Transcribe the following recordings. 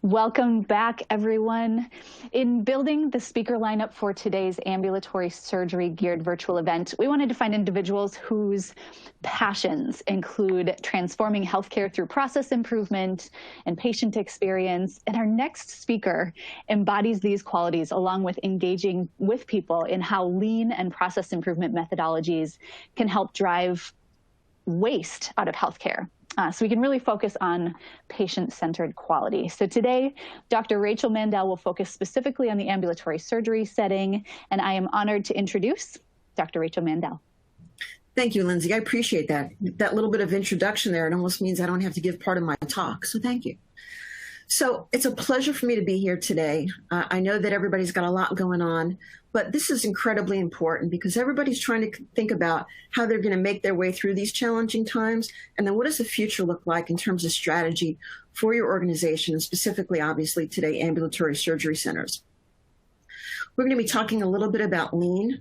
Welcome back, everyone. In building the speaker lineup for today's ambulatory surgery geared virtual event, we wanted to find individuals whose passions include transforming healthcare through process improvement and patient experience. And our next speaker embodies these qualities along with engaging with people in how lean and process improvement methodologies can help drive waste out of healthcare. So we can really focus on patient-centered quality. So today, Dr. Rachel Mandel will focus specifically on the ambulatory surgery setting, and I am honored to introduce Dr. Rachel Mandel. Thank you, Lindsay. I appreciate that. That little bit of introduction there, it almost means I don't have to give part of my talk, so thank you. So it's a pleasure for me to be here today. I know that everybody's got a lot going on, but this is incredibly important because everybody's trying to think about how they're going to make their way through these challenging times, and then what does the future look like in terms of strategy for your organization, and specifically, obviously, today, ambulatory surgery centers. We're going to be talking a little bit about lean,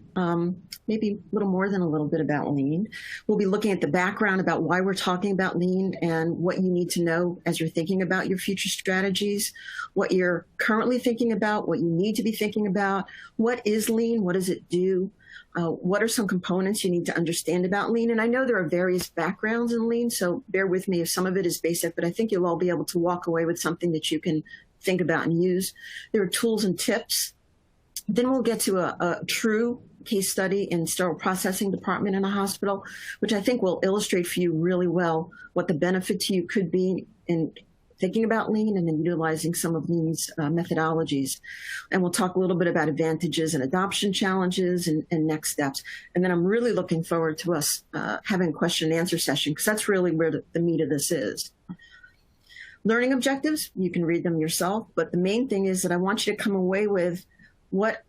maybe a little more than a little bit about lean. We'll be looking at the background about why we're talking about lean and what you need to know as you're thinking about your future strategies, what you're currently thinking about, what you need to be thinking about, what is lean, what does it do, what are some components you need to understand about lean. And I know there are various backgrounds in lean, so bear with me if some of it is basic, but I think you'll all be able to walk away with something that you can think about and use. There are tools and tips. Then we'll get to a true case study in sterile processing department in a hospital, which I think will illustrate for you really well what the benefit to you could be in thinking about lean and then utilizing some of lean's methodologies. And we'll talk a little bit about advantages and adoption challenges and next steps. And then I'm really looking forward to us having a question and answer session, because that's really where the meat of this is. Learning objectives, you can read them yourself, but the main thing is that I want you to come away with what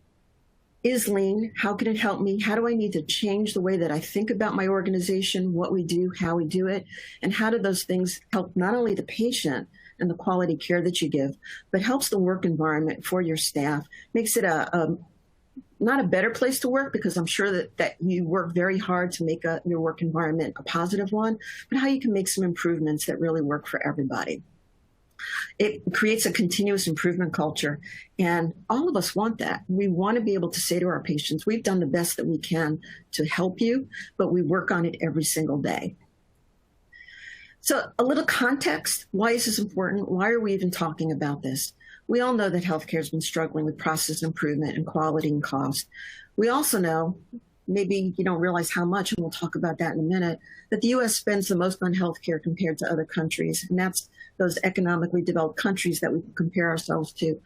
is lean? How can it help me? How do I need to change the way that I think about my organization, what we do, how we do it, and how do those things help not only the patient and the quality care that you give, but helps the work environment for your staff, makes it not a better place to work, because I'm sure that you work very hard to make your work environment a positive one, but how you can make some improvements that really work for everybody. It creates a continuous improvement culture, and all of us want that. We want to be able to say to our patients, we've done the best that we can to help you, but we work on it every single day. So a little context, why is this important? Why are we even talking about this? We all know that healthcare has been struggling with process improvement and quality and cost. We also know, maybe you don't realize how much, and we'll talk about that in a minute, that the U.S. spends the most on healthcare compared to other countries, and that's those economically developed countries that we compare ourselves to.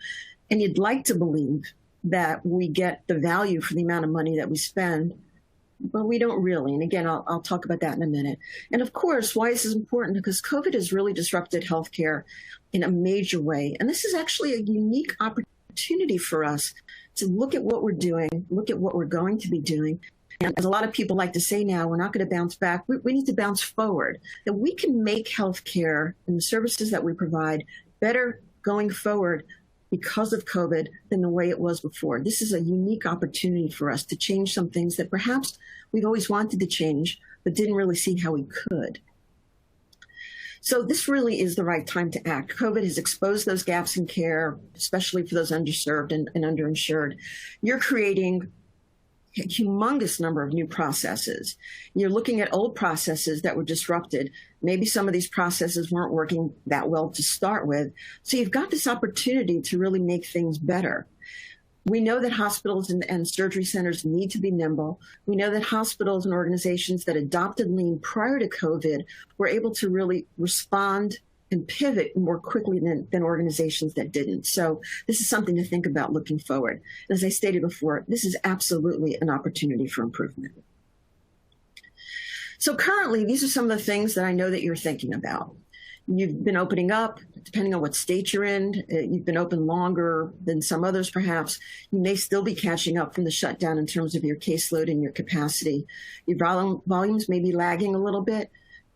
And you'd like to believe that we get the value for the amount of money that we spend, but we don't really. And again, I'll talk about that in a minute. And of course, why is this important? Because COVID has really disrupted healthcare in a major way. And this is actually a unique opportunity for us to look at what we're doing, look at what we're going to be doing. And as a lot of people like to say now, we're not going to bounce back. We need to bounce forward. That we can make healthcare and the services that we provide better going forward because of COVID than the way it was before. This is a unique opportunity for us to change some things that perhaps we've always wanted to change, but didn't really see how we could. So this really is the right time to act. COVID has exposed those gaps in care, especially for those underserved and underinsured. You're creating a humongous number of new processes. You're looking at old processes that were disrupted. Maybe some of these processes weren't working that well to start with. So you've got this opportunity to really make things better. We know that hospitals and surgery centers need to be nimble. We know that hospitals and organizations that adopted lean prior to COVID were able to really respond and pivot more quickly than organizations that didn't. So this is something to think about looking forward. As I stated before, this is absolutely an opportunity for improvement. So currently, these are some of the things that I know that you're thinking about. You've been opening up, depending on what state you're in. You've been open longer than some others, perhaps. You may still be catching up from the shutdown in terms of your caseload and your capacity. Your volumes may be lagging a little bit.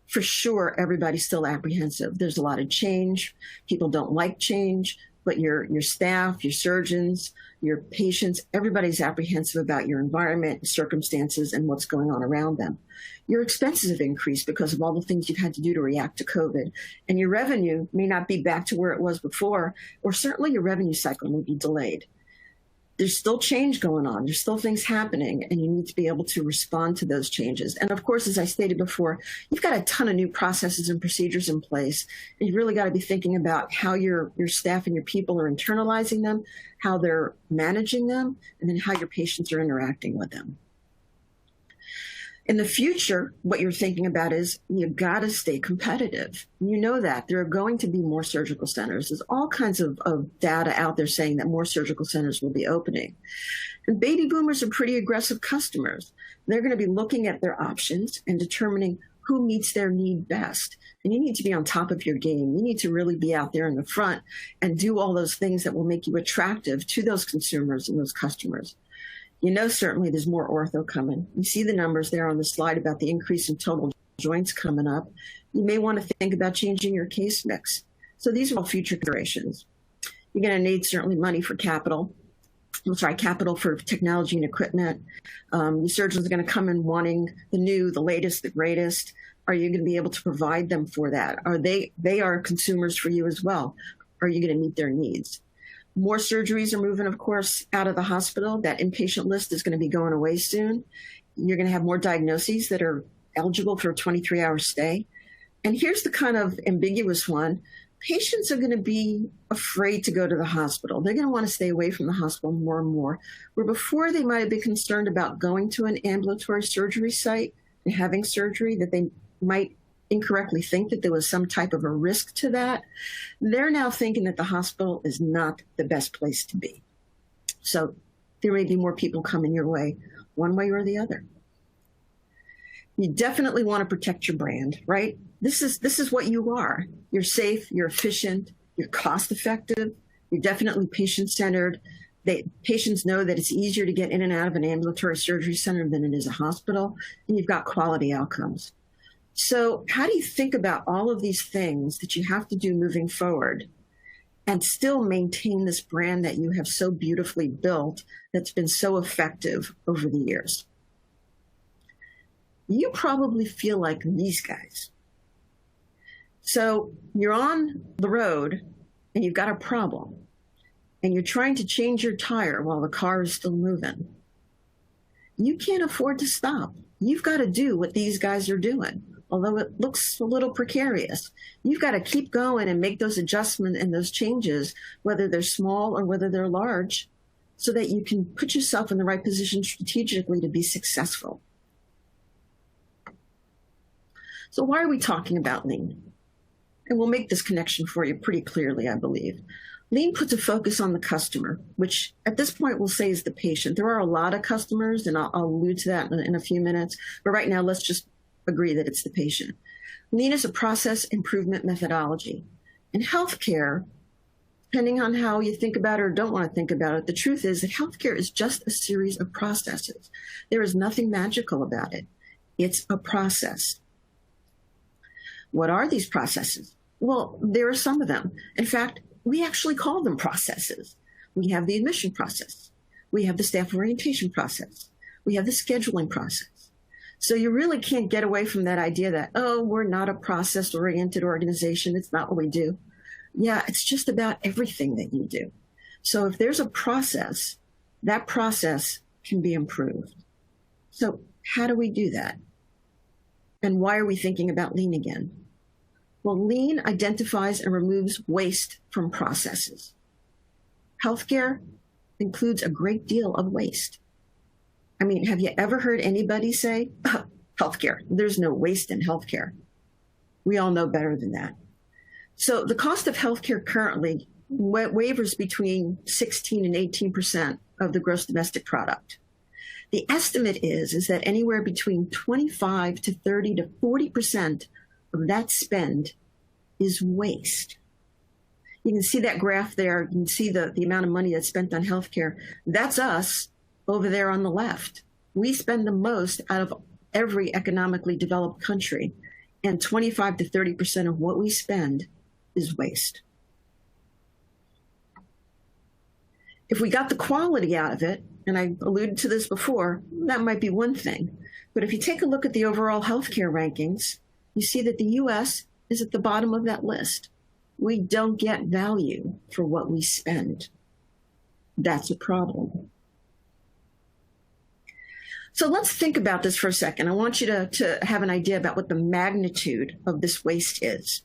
For sure, everybody's still apprehensive. There's a lot of change. People don't like change. but your staff, your surgeons, your patients, everybody's apprehensive about your environment, circumstances, and what's going on around them. Your expenses have increased because of all the things you've had to do to react to COVID, and your revenue may not be back to where it was before, or certainly your revenue cycle may be delayed. There's still change going on. There's still things happening, and you need to be able to respond to those changes. And of course, as I stated before, you've got a ton of new processes and procedures in place. And you've really got to be thinking about how your staff and your people are internalizing them, how they're managing them, and then how your patients are interacting with them. In the future, what you're thinking about is you've got to stay competitive. You know that there are going to be more surgical centers. There's all kinds of data out there saying that more surgical centers will be opening. And baby boomers are pretty aggressive customers. They're going to be looking at their options and determining who meets their need best. And you need to be on top of your game. You need to really be out there in the front and do all those things that will make you attractive to those consumers and those customers. You know, certainly there's more ortho coming. You see the numbers there on the slide about the increase in total joints coming up. You may want to think about changing your case mix. So these are all future considerations. You're going to need certainly money for capital. Capital for technology and equipment. Your surgeons are going to come in wanting the new, the latest, the greatest. Are you going to be able to provide them for that? They are consumers for you as well. Are you going to meet their needs? More surgeries are moving, of course, out of the hospital. That inpatient list is going to be going away soon. You're going to have more diagnoses that are eligible for a 23-hour stay. And here's the kind of ambiguous one. Patients are going to be afraid to go to the hospital. They're going to want to stay away from the hospital more and more, where before they might have been concerned about going to an ambulatory surgery site and having surgery, that they might incorrectly think that there was some type of a risk to that. They're now thinking that the hospital is not the best place to be. So there may be more people coming your way, one way or the other. You definitely want to protect your brand, right? This is what you are. You're safe, you're efficient, you're cost effective, you're definitely patient-centered. Patients know that it's easier to get in and out of an ambulatory surgery center than it is a hospital, and you've got quality outcomes. So how do you think about all of these things that you have to do moving forward and still maintain this brand that you have so beautifully built that's been so effective over the years? You probably feel like these guys. So you're on the road and you've got a problem and you're trying to change your tire while the car is still moving. You can't afford to stop. You've got to do what these guys are doing. Although it looks a little precarious, you've got to keep going and make those adjustments and those changes, whether they're small or whether they're large, so that you can put yourself in the right position strategically to be successful. So why are we talking about lean? And we'll make this connection for you pretty clearly, I believe. Lean puts a focus on the customer, which at this point we'll say is the patient. There are a lot of customers, and I'll allude to that in a few minutes. But right now, let's just agree that it's the patient. Lean is a process improvement methodology. In healthcare, depending on how you think about it or don't want to think about it, the truth is that healthcare is just a series of processes. There is nothing magical about it. It's a process. What are these processes? Well, there are some of them. In fact, we actually call them processes. We have the admission process. We have the staff orientation process. We have the scheduling process. So you really can't get away from that idea that, oh, we're not a process-oriented organization. It's not what we do. Yeah, it's just about everything that you do. So if there's a process, that process can be improved. So how do we do that? And why are we thinking about lean again? Well, lean identifies and removes waste from processes. Healthcare includes a great deal of waste. I mean, have you ever heard anybody say, oh, healthcare, there's no waste in healthcare? We all know better than that. So the cost of healthcare currently wavers between 16 and 18% of the gross domestic product. The estimate is that anywhere between 25 to 30 to 40% of that spend is waste. You can see that graph there. You can see the amount of money that's spent on healthcare. That's us over there on the left. We spend the most out of every economically developed country, and 25 to 30% of what we spend is waste. If we got the quality out of it, and I alluded to this before, that might be one thing. But if you take a look at the overall healthcare rankings, you see that the US is at the bottom of that list. We don't get value for what we spend. That's a problem. So let's think about this for a second. I want you to have an idea about what the magnitude of this waste is.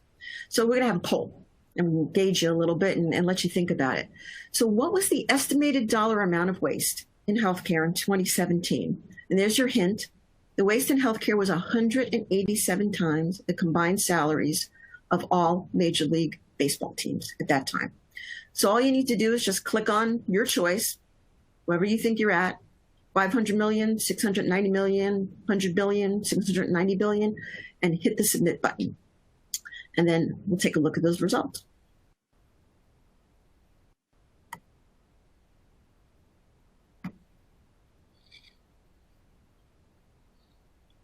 So we're going to have a poll and we'll gauge you a little bit and let you think about it. So what was the estimated dollar amount of waste in healthcare in 2017? And there's your hint. The waste in healthcare was 187 times the combined salaries of all Major League Baseball teams at that time. So all you need to do is just click on your choice, wherever you think you're at, 500 million, 690 million, 100 billion, 690 billion, and hit the submit button. And then we'll take a look at those results.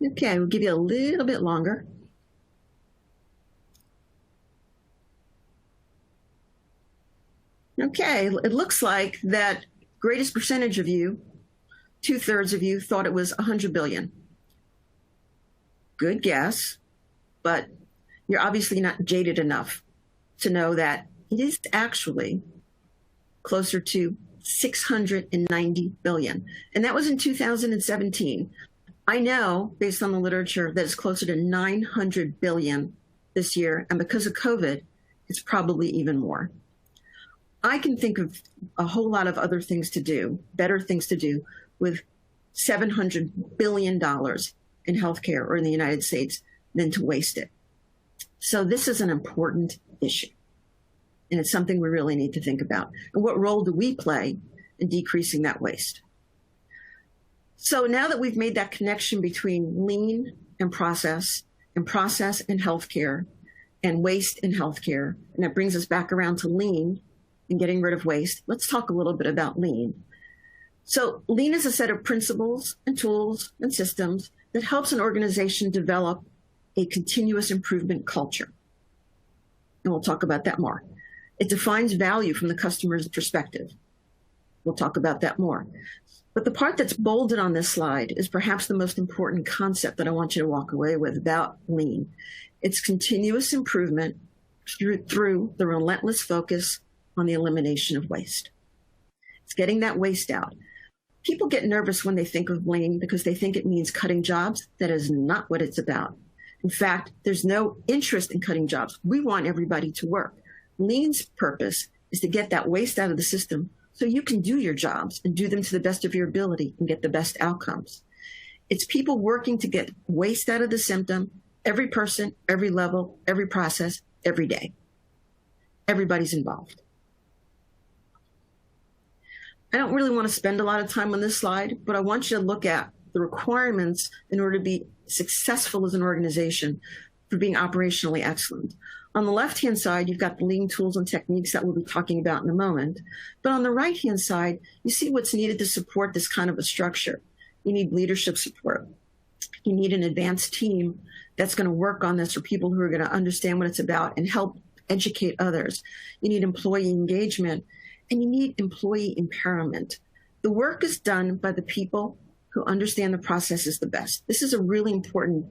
Okay, we'll give you a little bit longer. Okay, it looks like that greatest percentage of you, 2/3 of you, thought it was 100 billion. Good guess, but you're obviously not jaded enough to know that it is actually closer to 690 billion. And that was in 2017. I know, based on the literature, that it's closer to 900 billion this year. And because of COVID, it's probably even more. I can think of a whole lot of other things to do, better things to do, with $700 billion in healthcare or in the United States than to waste it. So this is an important issue. And it's something we really need to think about. And what role do we play in decreasing that waste? So now that we've made that connection between lean and process and healthcare, and waste in healthcare, and that brings us back around to lean and getting rid of waste, let's talk a little bit about lean. So lean is a set of principles and tools and systems that helps an organization develop a continuous improvement culture. And we'll talk about that more. It defines value from the customer's perspective. We'll talk about that more. But the part that's bolded on this slide is perhaps the most important concept that I want you to walk away with about lean. It's continuous improvement through the relentless focus on the elimination of waste. It's getting that waste out. People get nervous when they think of lean because they think it means cutting jobs. That is not what it's about. In fact, there's no interest in cutting jobs. We want everybody to work. Lean's purpose is to get that waste out of the system so you can do your jobs and do them to the best of your ability and get the best outcomes. It's people working to get waste out of the system, every person, every level, every process, every day. Everybody's involved. I don't really want to spend a lot of time on this slide, but I want you to look at the requirements in order to be successful as an organization for being operationally excellent. On the left-hand side, you've got the lean tools and techniques that we'll be talking about in a moment. But on the right-hand side, you see what's needed to support this kind of a structure. You need leadership support. You need an advanced team that's going to work on this, or people who are going to understand what it's about and help educate others. You need employee engagement, and you need employee empowerment. The work is done by the people who understand the processes the best. This is a really important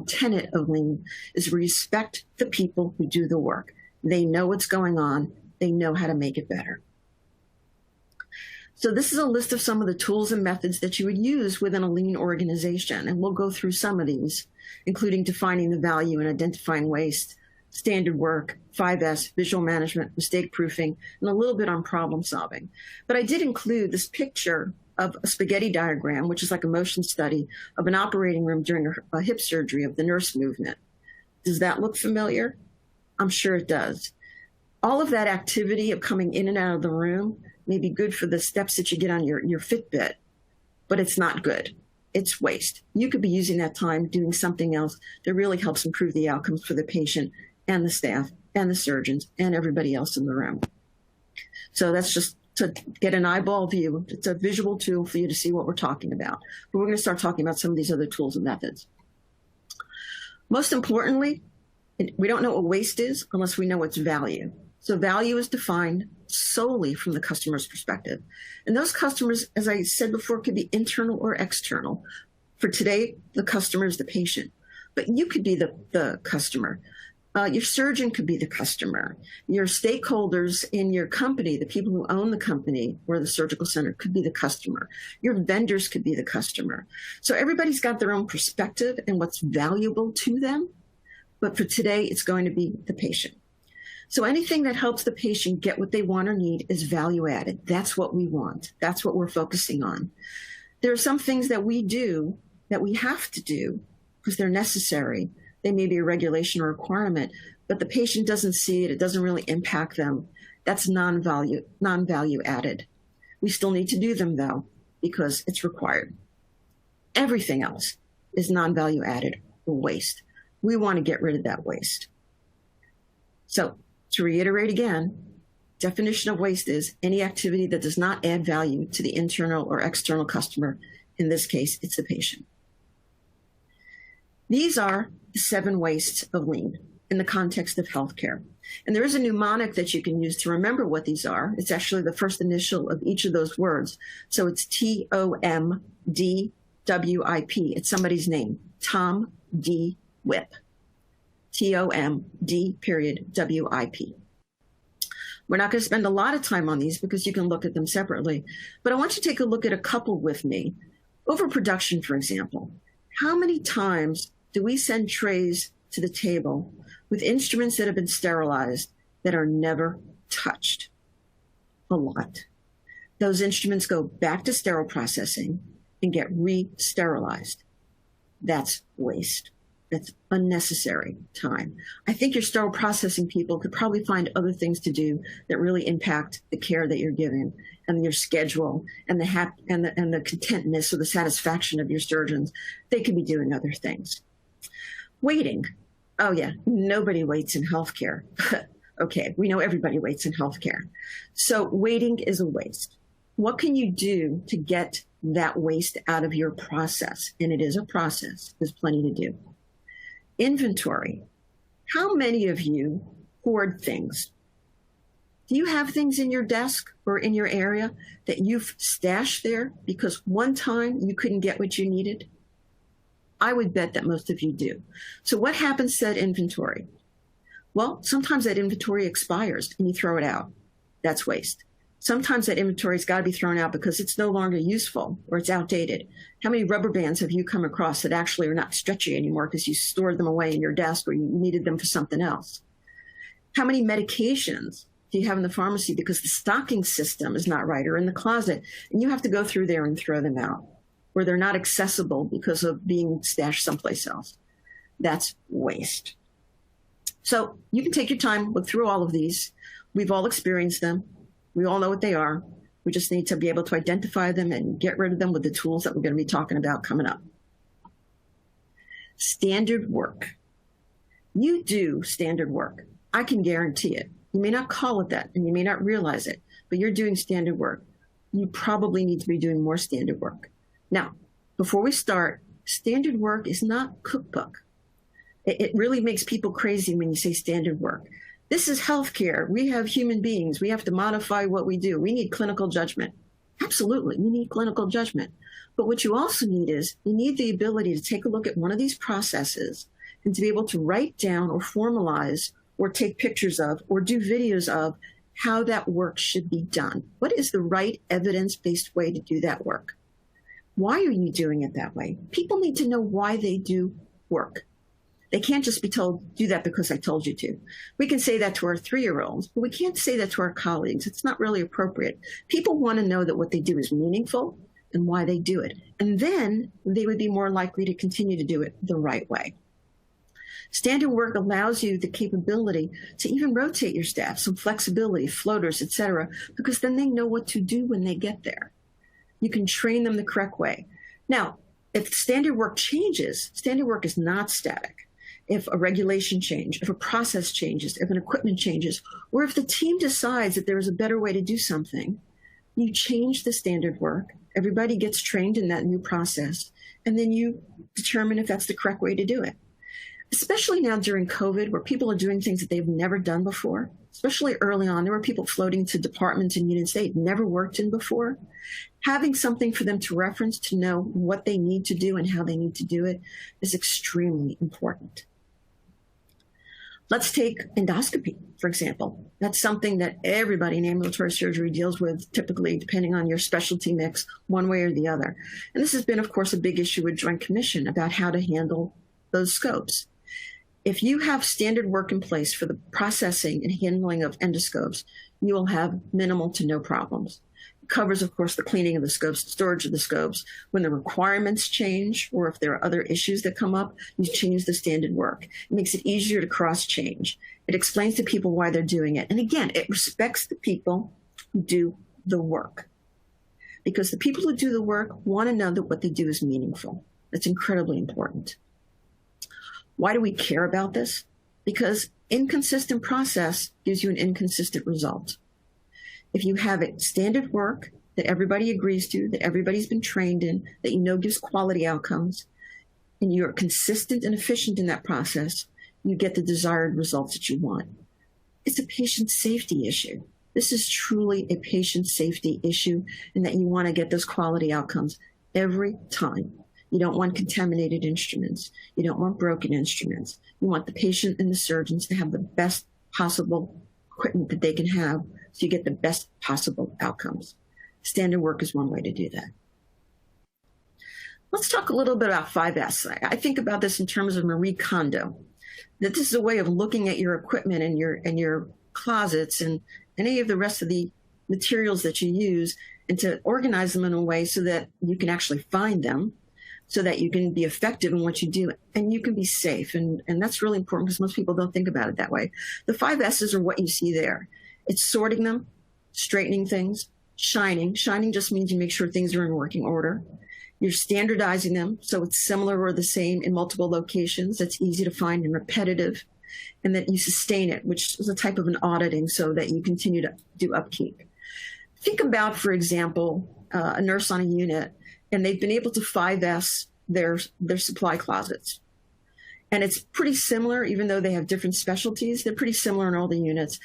tenet of lean, is respect the people who do the work. They know what's going on. They know how to make it better. So this is a list of some of the tools and methods that you would use within a lean organization. And we'll go through some of these, including defining the value and identifying waste, standard work, 5S, visual management, mistake proofing, and a little bit on problem solving. But I did include this picture of a spaghetti diagram, which is like a motion study of an operating room during a hip surgery of the nurse movement. Does that look familiar? I'm sure it does. All of that activity of coming in and out of the room may be good for the steps that you get on your Fitbit, but it's not good. It's waste. You could be using that time doing something else that really helps improve the outcomes for the patient and the staff and the surgeons and everybody else in the room. So that's just to get an eyeball view. It's a visual tool for you to see what we're talking about. But we're going to start talking about some of these other tools and methods. Most importantly, we don't know what waste is unless we know its value. So value is defined solely from the customer's perspective. And those customers, as I said before, could be internal or external. For today, the customer is the patient, but you could be the customer. Your surgeon could be the customer. Your stakeholders in your company, the people who own the company or the surgical center, could be the customer. Your vendors could be the customer. So everybody's got their own perspective and what's valuable to them. But for today, it's going to be the patient. So anything that helps the patient get what they want or need is value added. That's what we want. That's what we're focusing on. There are some things that we do that we have to do because they're necessary. They may be a regulation or requirement, but the patient doesn't see it. It doesn't really impact them. That's non-value added. We still need to do them though, because it's required. Everything else is non-value added or waste. We want to get rid of that waste. So to reiterate again, definition of waste is any activity that does not add value to the internal or external customer. In this case, it's the patient. These are the 7 wastes of lean in the context of healthcare. And there is a mnemonic that you can use to remember what these are. It's actually the first initial of each of those words. So it's TOMDWIP. It's somebody's name, Tom D. WIP. TOMD.WIP. We're not going to spend a lot of time on these because you can look at them separately, but I want you to take a look at a couple with me. Overproduction, for example. How many times do we send trays to the table with instruments that have been sterilized that are never touched? A lot. Those instruments go back to sterile processing and get re-sterilized. That's waste. That's unnecessary time. I think your sterile processing people could probably find other things to do that really impact the care that you're giving and your schedule and the contentness or the satisfaction of your surgeons. They could be doing other things. Waiting. Oh yeah, nobody waits in healthcare. Okay, we know everybody waits in healthcare. So waiting is a waste. What can you do to get that waste out of your process? And it is a process. There's plenty to do. Inventory. How many of you hoard things? Do you have things in your desk or in your area that you've stashed there because one time you couldn't get what you needed? I would bet that most of you do. So what happens to that inventory? Well, sometimes that inventory expires and you throw it out. That's waste. Sometimes that inventory's got to be thrown out because it's no longer useful or it's outdated. How many rubber bands have you come across that actually are not stretchy anymore because you stored them away in your desk or you needed them for something else? How many medications do you have in the pharmacy because the stocking system is not right or in the closet and you have to go through there and throw them out, or they're not accessible because of being stashed someplace else? That's waste. So you can take your time, look through all of these. We've all experienced them. We all know what they are. We just need to be able to identify them and get rid of them with the tools that we're going to be talking about coming up. Standard work. You do standard work. I can guarantee it. You may not call it that and you may not realize it, but you're doing standard work. You probably need to be doing more standard work. Now, before we start, standard work is not cookbook. It really makes people crazy when you say standard work. This is healthcare. We have human beings. We have to modify what we do. We need clinical judgment. Absolutely, we need clinical judgment. But what you also need is you need the ability to take a look at one of these processes and to be able to write down or formalize or take pictures of or do videos of how that work should be done. What is the right evidence-based way to do that work? Why are you doing it that way? People need to know why they do work. They can't just be told, do that because I told you to. We can say that to our 3-year-olds, but we can't say that to our colleagues. It's not really appropriate. People want to know that what they do is meaningful and why they do it. And then they would be more likely to continue to do it the right way. Standard work allows you the capability to even rotate your staff, some flexibility, floaters, etc., because then they know what to do when they get there. You can train them the correct way. Now, if standard work changes, standard work is not static. If a regulation changes, if a process changes, if an equipment changes, or if the team decides that there is a better way to do something, you change the standard work. Everybody gets trained in that new process, and then you determine if that's the correct way to do it. Especially now during COVID, where people are doing things that they've never done before. especially early on. There were people floating to departments and units they'd never worked in before. Having something for them to reference to know what they need to do and how they need to do it is extremely important. Let's take endoscopy, for example. That's something that everybody in ambulatory surgery deals with, typically, depending on your specialty mix, one way or the other. And this has been, of course, a big issue with Joint Commission about how to handle those scopes. If you have standard work in place for the processing and handling of endoscopes, you will have minimal to no problems. It covers, of course, the cleaning of the scopes, the storage of the scopes. When the requirements change, or if there are other issues that come up, you change the standard work. It makes it easier to cross-change. It explains to people why they're doing it. And again, it respects the people who do the work. Because the people who do the work want to know that what they do is meaningful. That's incredibly important. Why do we care about this? Because inconsistent process gives you an inconsistent result. If you have it standard work that everybody agrees to, that everybody's been trained in, that you know gives quality outcomes, and you're consistent and efficient in that process, you get the desired results that you want. It's a patient safety issue. This is truly a patient safety issue, and that you want to get those quality outcomes every time. You don't want contaminated instruments. You don't want broken instruments. You want the patient and the surgeons to have the best possible equipment that they can have, so you get the best possible outcomes. Standard work is one way to do that. Let's talk a little bit about 5S. I think about this in terms of Marie Kondo, that this is a way of looking at your equipment and your closets and any of the rest of the materials that you use, and to organize them in a way so that you can actually find them, so that you can be effective in what you do and you can be safe. And that's really important because most people don't think about it that way. The 5 S's are what you see there. It's sorting them, straightening things, shining. Shining just means you make sure things are in working order. You're standardizing them so it's similar or the same in multiple locations. That's easy to find and repetitive. And that you sustain it, which is a type of an auditing so that you continue to do upkeep. Think about, for example, a nurse on a unit, and they've been able to 5S their supply closets. And it's pretty similar, even though they have different specialties, they're pretty similar in all the units.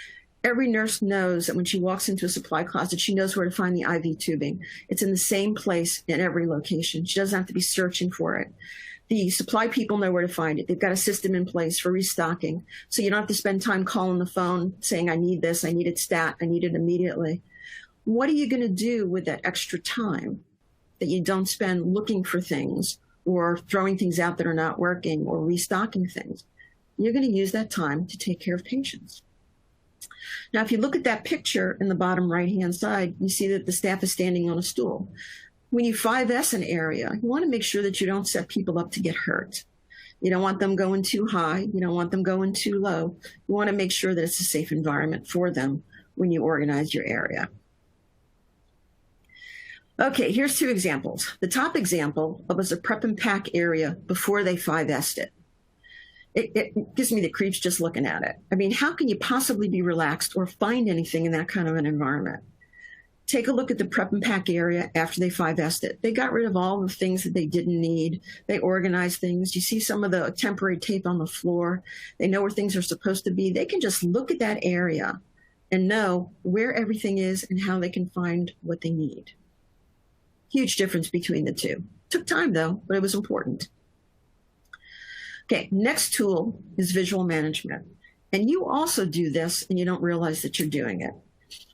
Every nurse knows that when she walks into a supply closet, she knows where to find the IV tubing. It's in the same place in every location. She doesn't have to be searching for it. The supply people know where to find it. They've got a system in place for restocking. So you don't have to spend time calling the phone saying, I need this, I need it stat, I need it immediately. What are you going to do with that extra time that you don't spend looking for things or throwing things out that are not working or restocking things? You're going to use that time to take care of patients. Now, if you look at that picture in the bottom right-hand side, you see that the staff is standing on a stool. When you 5S an area, you want to make sure that you don't set people up to get hurt. You don't want them going too high. You don't want them going too low. You want to make sure that it's a safe environment for them when you organize your area. Okay, here's 2 examples. The top example was a prep and pack area before they 5S'd it. It gives me the creeps just looking at it. I mean, how can you possibly be relaxed or find anything in that kind of an environment? Take a look at the prep and pack area after they 5S'd it. They got rid of all the things that they didn't need. They organized things. You see some of the temporary tape on the floor. They know where things are supposed to be. They can just look at that area and know where everything is and how they can find what they need. Huge difference between the two. Took time though, but it was important. Okay, next tool is visual management. And you also do this and you don't realize that you're doing it.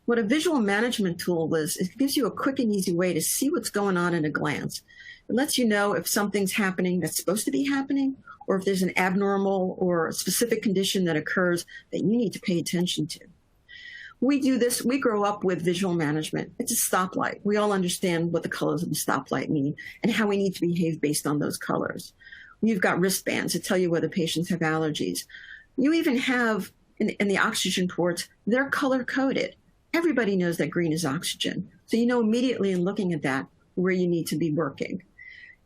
What a visual management tool is, it gives you a quick and easy way to see what's going on in a glance. It lets you know if something's happening that's supposed to be happening, or if there's an abnormal or a specific condition that occurs that you need to pay attention to. We do this, we grow up with visual management. It's a stoplight. We all understand what the colors of the stoplight mean and how we need to behave based on those colors. You've got wristbands that tell you whether patients have allergies. You even have, in the oxygen ports, they're color-coded. Everybody knows that green is oxygen. So you know immediately in looking at that where you need to be working.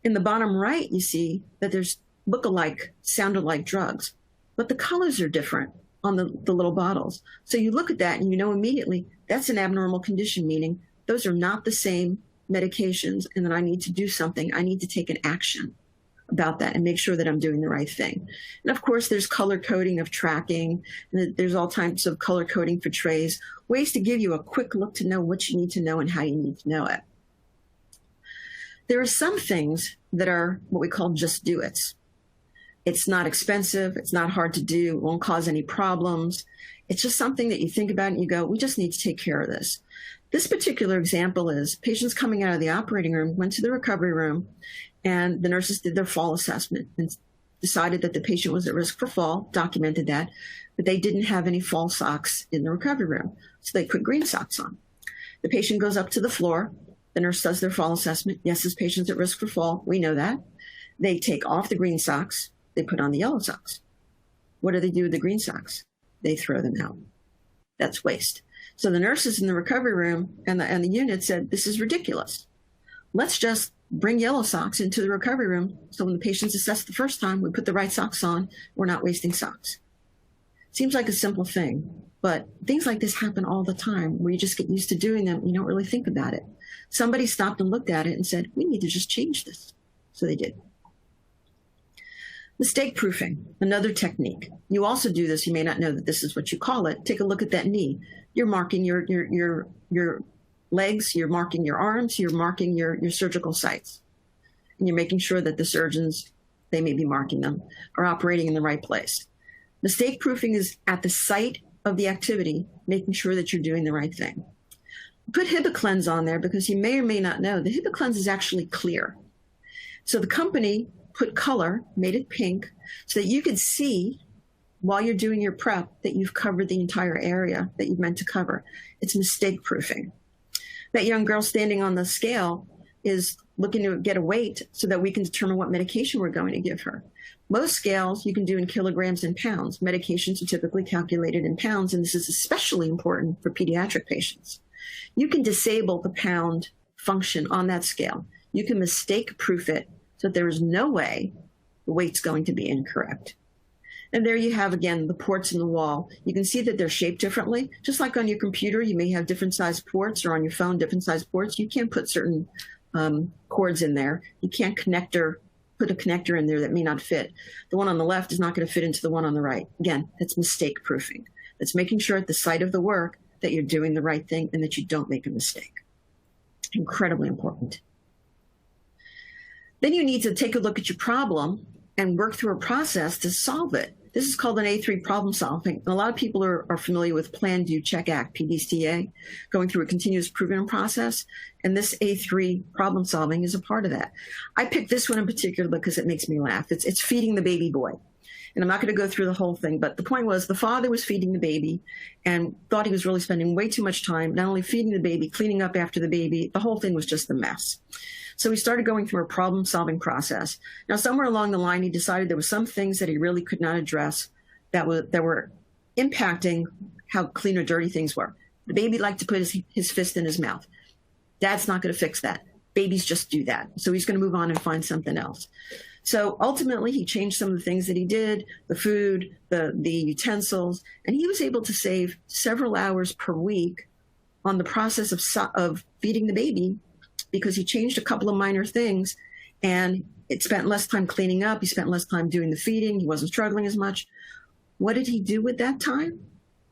In the bottom right, you see that there's look-alike, sound-alike drugs, but the colors are different on the little bottles. So you look at that and you know immediately that's an abnormal condition, meaning those are not the same medications and that I need to do something. I need to take an action. about that and make sure that I'm doing the right thing. And of course, there's color coding of tracking. And there's all types of color coding for trays, ways to give you a quick look to know what you need to know and how you need to know it. There are some things that are what we call just do it's. It's not expensive. It's not hard to do. It won't cause any problems. It's just something that you think about and you go, we just need to take care of this. This particular example is patients coming out of the operating room, went to the recovery room, and the nurses did their fall assessment and decided that the patient was at risk for fall, documented that, but they didn't have any fall socks in the recovery room. So they put green socks on. The patient goes up to the floor. The nurse does their fall assessment. Yes, this patient's at risk for fall. We know that. They take off the green socks. They put on the yellow socks. What do they do with the green socks? They throw them out. That's waste. So the nurses in the recovery room and the unit said, this is ridiculous. Let's just bring yellow socks into the recovery room so when the patient's assessed the first time, we put the right socks on. We're not wasting socks. Seems like a simple thing, but things like this happen all the time where you just get used to doing them. You don't really think about it. Somebody stopped and looked at it and said, we need to just change this. So they did. Mistake proofing, another technique. You also do this. You may not know that this is what you call it. Take a look at that knee. You're marking your legs, you're marking your arms, you're marking your surgical sites. And you're making sure that the surgeons, they may be marking them, are operating in the right place. Mistake proofing is at the site of the activity, making sure that you're doing the right thing. Put HibaCleanse on there because you may or may not know the HibaCleanse is actually clear. So the company put color, made it pink, so that you could see while you're doing your prep that you've covered the entire area that you've meant to cover. It's mistake proofing. That young girl standing on the scale is looking to get a weight so that we can determine what medication we're going to give her. Most scales you can do in kilograms and pounds. Medications are typically calculated in pounds, and this is especially important for pediatric patients. You can disable the pound function on that scale. You can mistake proof it so that there is no way the weight's going to be incorrect. And there you have, again, the ports in the wall. You can see that they're shaped differently. Just like on your computer, you may have different size ports, or on your phone, different size ports. You can't put certain cords in there. You can't put a connector in there that may not fit. The one on the left is not going to fit into the one on the right. Again, that's mistake proofing. That's making sure at the site of the work that you're doing the right thing and that you don't make a mistake. Incredibly important. Then you need to take a look at your problem and work through a process to solve it. This is called an A3 problem solving. And a lot of people are familiar with Plan, Do, Check, Act, PDCA, going through a continuous improvement process. And this A3 problem solving is a part of that. I picked this one in particular because it makes me laugh. It's feeding the baby boy. And I'm not going to go through the whole thing, but the point was the father was feeding the baby and thought he was really spending way too much time, not only feeding the baby, cleaning up after the baby. The whole thing was just a mess. So we started going through a problem-solving process. Now, somewhere along the line, he decided there were some things that he really could not address that were impacting how clean or dirty things were. The baby liked to put his fist in his mouth. Dad's not going to fix that. Babies just do that. So he's going to move on and find something else. So ultimately, he changed some of the things that he did, the food, the utensils, and he was able to save several hours per week on the process of feeding the baby, because he changed a couple of minor things and it spent less time cleaning up. He spent less time doing the feeding. He wasn't struggling as much. What did he do with that time?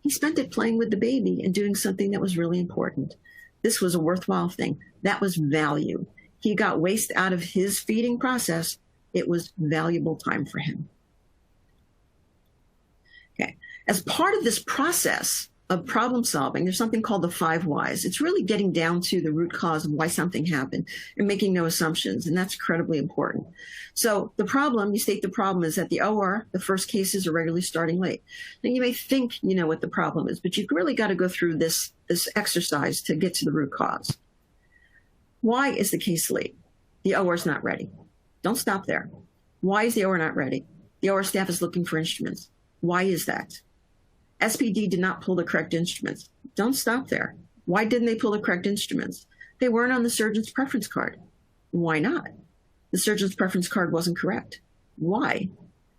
He spent it playing with the baby and doing something that was really important. This was a worthwhile thing. That was value. He got waste out of his feeding process. It was valuable time for him. Okay. As part of this process of problem solving, there's something called the 5 whys. It's really getting down to the root cause of why something happened and making no assumptions, and that's incredibly important. So the problem, you state the problem is that the OR, the first cases are regularly starting late. Now you may think you know what the problem is, but you've really got to go through this exercise to get to the root cause. Why is the case late? The OR is not ready. Don't stop there. Why is the OR not ready? The OR staff is looking for instruments. Why is that? SPD did not pull the correct instruments. Don't stop there. Why didn't they pull the correct instruments? They weren't on the surgeon's preference card. Why not? The surgeon's preference card wasn't correct. Why?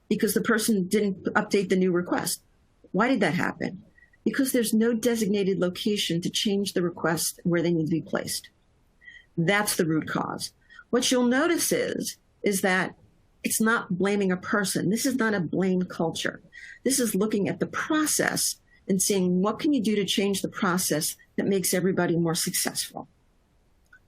Because the person didn't update the new request. Why did that happen? Because there's no designated location to change the request where they need to be placed. That's the root cause. What you'll notice is that It's not blaming a person. This is not a blame culture. This is looking at the process and seeing what can you do to change the process that makes everybody more successful.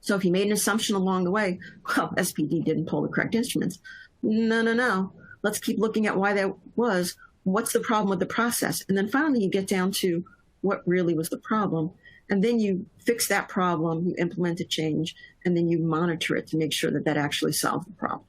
So if you made an assumption along the way, well, SPD didn't pull the correct instruments. No. Let's keep looking at why that was. What's the problem with the process? And then finally you get down to what really was the problem. And then you fix that problem, you implement a change, and then you monitor it to make sure that that actually solves the problem.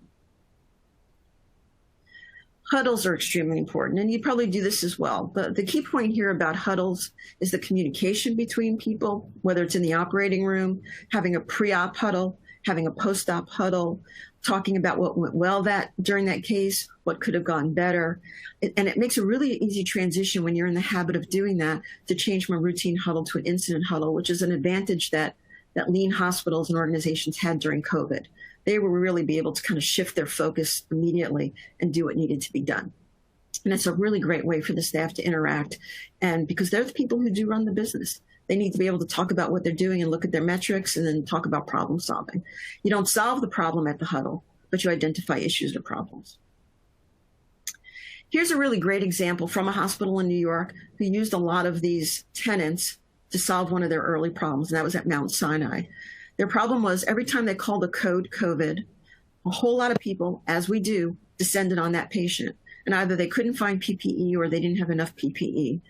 Huddles are extremely important, and you probably do this as well. But the key point here about huddles is the communication between people, whether it's in the operating room, having a pre-op huddle, having a post-op huddle, talking about what went well during that case, what could have gone better. And it makes a really easy transition when you're in the habit of doing that to change from a routine huddle to an incident huddle, which is an advantage that lean hospitals and organizations had during COVID. They will really be able to kind of shift their focus immediately and do what needed to be done. And it's a really great way for the staff to interact. And because they're the people who do run the business, they need to be able to talk about what they're doing and look at their metrics and then talk about problem solving. You don't solve the problem at the huddle, but you identify issues or problems. Here's a really great example from a hospital in New York who used a lot of these tenets to solve one of their early problems, and that was at Mount Sinai. Their problem was every time they called the code COVID, a whole lot of people, as we do, descended on that patient. And either they couldn't find PPE or they didn't have enough PPE.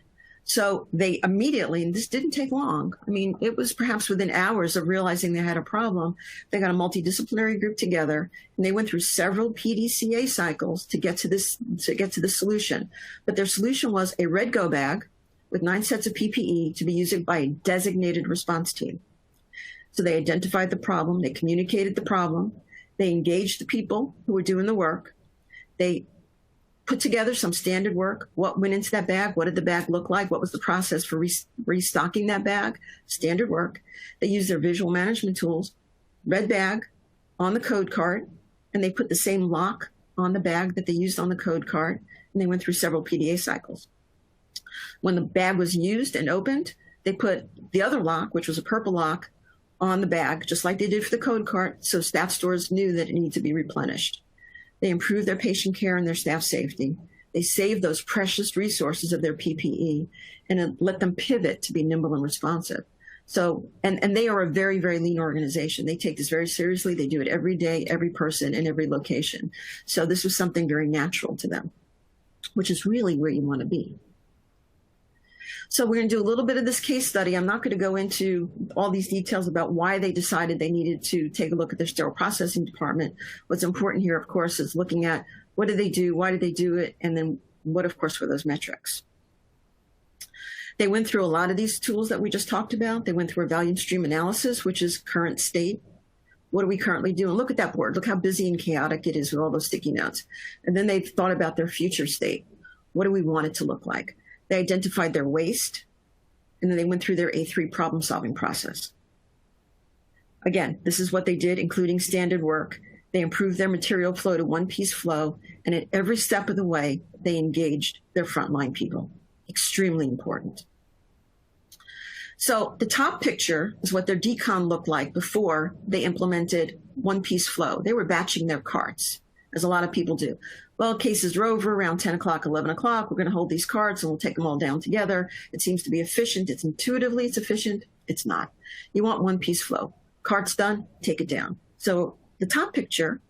So they immediately, and this didn't take long, I mean, it was perhaps within hours of realizing they had a problem, they got a multidisciplinary group together and they went through several PDCA cycles to get to the solution. But their solution was a red go bag with 9 sets of PPE to be used by a designated response team. So they identified the problem, they communicated the problem, they engaged the people who were doing the work, they put together some standard work, what went into that bag, what did the bag look like, what was the process for restocking that bag, standard work. They used their visual management tools, red bag on the code card, and they put the same lock on the bag that they used on the code card, and they went through several PDA cycles. When the bag was used and opened, they put the other lock, which was a purple lock, on the bag, just like they did for the code card, so staff stores knew that it needed to be replenished. They improved their patient care and their staff safety. They saved those precious resources of their PPE and it let them pivot to be nimble and responsive. So, and they are a very, very lean organization. They take this very seriously. They do it every day, every person in every location. So this was something very natural to them, which is really where you want to be. So we're going to do a little bit of this case study. I'm not going to go into all these details about why they decided they needed to take a look at their sterile processing department. What's important here, of course, is looking at what did they do, why did they do it, and then what, of course, were those metrics. They went through a lot of these tools that we just talked about. They went through a volume stream analysis, which is current state. What do we currently do? And look at that board. Look how busy and chaotic it is with all those sticky notes. And then they thought about their future state. What do we want it to look like? They identified their waste, and then they went through their A3 problem-solving process. Again, this is what they did, including standard work. They improved their material flow to one-piece flow, and at every step of the way, they engaged their frontline people. Extremely important. So the top picture is what their decon looked like before they implemented one-piece flow. They were batching their carts, as a lot of people do. Well, cases are over around 10 o'clock, 11 o'clock. We're going to hold these carts and we'll take them all down together. It seems to be efficient. It's intuitively, it's efficient. It's not. You want one piece flow. Cart's done, take it down. So the top picture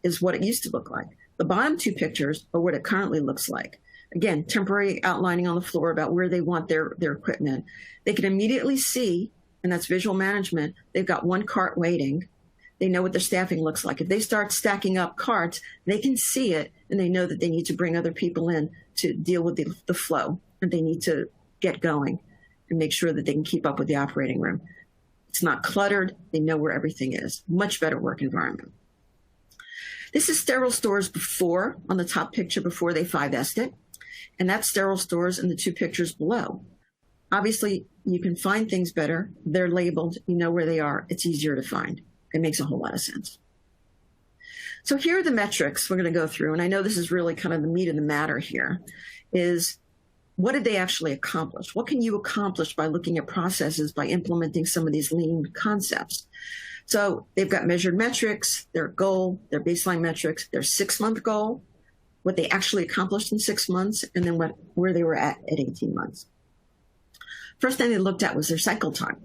is what it used to look like. The bottom two pictures are what it currently looks like. Again, temporary outlining on the floor about where they want their equipment. They can immediately see, and that's visual management, they've got one cart waiting. They know what their staffing looks like. If they start stacking up carts, they can see it, and they know that they need to bring other people in to deal with the flow, and they need to get going and make sure that they can keep up with the operating room. It's not cluttered. They know where everything is. Much better work environment. This is sterile stores before, on the top picture, before they 5S'd it, and that's sterile stores in the two pictures below. Obviously, you can find things better. They're labeled. You know where they are. It's easier to find. It makes a whole lot of sense. So here are the metrics we're going to go through, and I know this is really kind of the meat of the matter here, is what did they actually accomplish? What can you accomplish by looking at processes, by implementing some of these lean concepts? So they've got measured metrics, their goal, their baseline metrics, their 6-month goal, what they actually accomplished in 6 months, and then where they were at 18 months. First thing they looked at was their cycle time.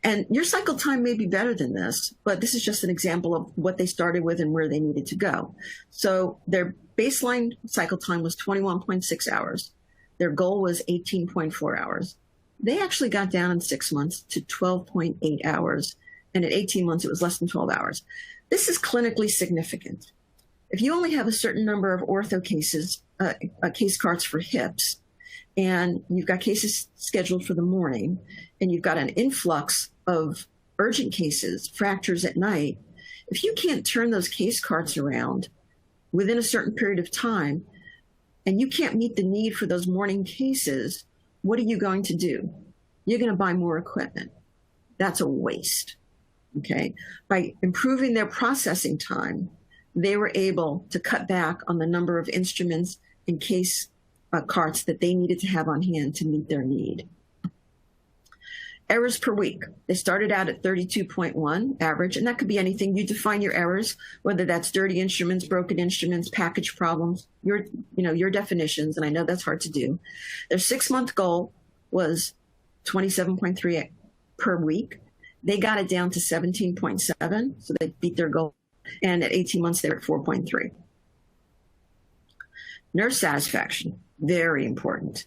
And your cycle time may be better than this, but this is just an example of what they started with and where they needed to go. So their baseline cycle time was 21.6 hours. Their goal was 18.4 hours. They actually got down in 6 months to 12.8 hours. And at 18 months, it was less than 12 hours. This is clinically significant. If you only have a certain number of ortho cases, case cards for hips, and you've got cases scheduled for the morning, and you've got an influx of urgent cases, fractures at night, if you can't turn those case cards around within a certain period of time, and you can't meet the need for those morning cases, what are you going to do? You're going to buy more equipment. That's a waste. Okay. By improving their processing time, they were able to cut back on the number of instruments and case carts that they needed to have on hand to meet their need. Errors per week. They started out at 32.1 average, and that could be anything. You define your errors, whether that's dirty instruments, broken instruments, package problems, your definitions, and I know that's hard to do. Their 6-month goal was 27.3 per week. They got it down to 17.7, so they beat their goal. And at 18 months, they were at 4.3. Nurse satisfaction, very important.